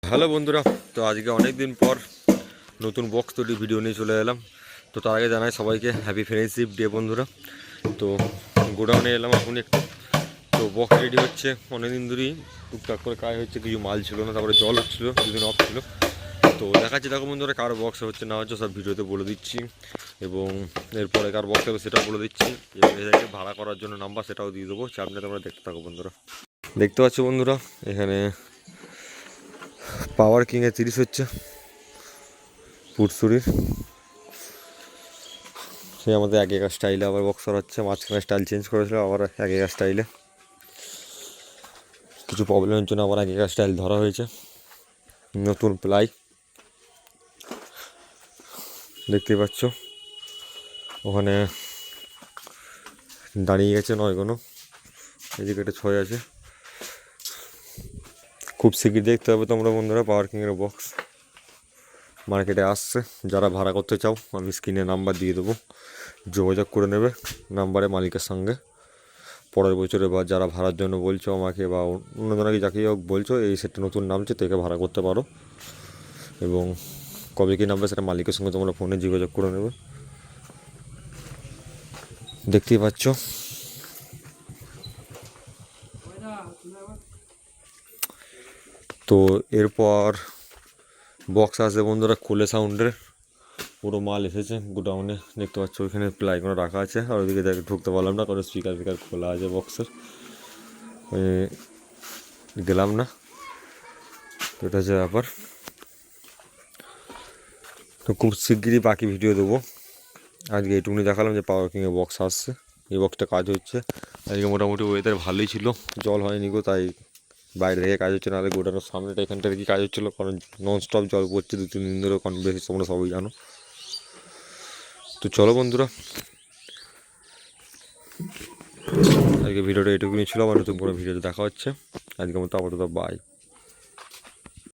Hello বন্ধুরা, তো আজকে অনেক দিন পর নতুন বক্স তৈরি ভিডিও নিয়ে চলে এলাম। তো তার আগে জানাই সবাইকে হ্যাপি ফ্রেন্ডশিপ ডে বন্ধুরা। তো গোডাউনে এলাম এখন একটু। তো বক্স রেডি হচ্ছে, অনেকদিন ধরেই টুকটাক করে কাজ হচ্ছে, কিছু মাল ছিল না, তারপরে জল হচ্ছিলো, দুদিন অফ ছিল। তো দেখাচ্ছি দেখো বন্ধুরা কার বক্স হচ্ছে না হচ্ছে সব ভিডিওতে বলে দিচ্ছি, এবং এরপরে কার বক্স হবে সেটাও বলে দিচ্ছি, এবং এদেরকে ভাড়া করার জন্য নাম্বার সেটাও দিয়ে দেবো। চাপ নিয়ে তোমরা দেখতে থাকো বন্ধুরা। দেখতে পাচ্ছ বন্ধুরা, এখানে পাওয়ার কিংয়ে 30 হচ্ছে পুরসুরির। সে আমাদের এক একা স্টাইলে আবার বক্সার হচ্ছে, মাঝখানে স্টাইল চেঞ্জ করেছিল, আবার এক একা স্টাইলে কিছু প্রবলেমের জন্য আবার এক একা স্টাইল ধরা হয়েছে। নতুন প্লাই দেখতে পাচ্ছ, ওখানে দাঁড়িয়ে গেছে 9 কোনো, এদিকে একটা 6 আছে। খুব শিগগির দেখতে হবে তোমরা বন্ধুরা, পাওয়ার কিংয়ের বক্স মার্কেটে আসছে। যারা ভাড়া করতে চাও আমি স্ক্রিনে নাম্বার দিয়ে দেবো, যোগাযোগ করে নেবে নাম্বারে মালিকের সঙ্গে। পরের বছরে বা যারা ভাড়ার জন্য বলছো আমাকে, বা অন্যজনকে যাকে হোক বলছো এই সেটটা নতুন নামছে তো একে ভাড়া করতে পারো, এবং কবে কী নামবে সেটা মালিকের সঙ্গে তোমরা ফোনে যোগাযোগ করে নেবে। দেখতেই পাচ্ছ তো। এরপর বক্স আসে বন্ধুরা কোলে সাউন্ডের, পুরো মাল এসেছে গোডাউনে। দেখতে পাচ্ছ ওইখানে প্লাইগুলো রাখা আছে, আর ওইদিকে ঢুকতে পারলাম না কারণ স্পিকার ফিকার খোলা আছে বক্সের, গেলাম না। তো এটা হচ্ছে ব্যাপার। তো খুব শিগগিরই বাকি ভিডিও দেবো। আজকে এইটুকুনি দেখালাম যে পাওয়ার কিংয়ে বক্স আসছে, এই বক্সটা কাজ হচ্ছে। আজকে মোটামুটি ওয়েদার ভালোই ছিল, জল হয়নি গো, তাই বাইরে থেকে কাজ হচ্ছে, নাহলে গোডানোর সামনেটা এখানটা কি কাজ হচ্ছিলো, কারণ ননস্টপ জল পড়ছে 2-3 দিন ধরে, কম বেশি তোমরা সবই জানো। তো চলো বন্ধুরা, আজকে ভিডিওটা এটুকুনি ছিল, আবার নতুন কোনো ভিডিওতে দেখা হচ্ছে। আজকের মতো আপাতত বাই।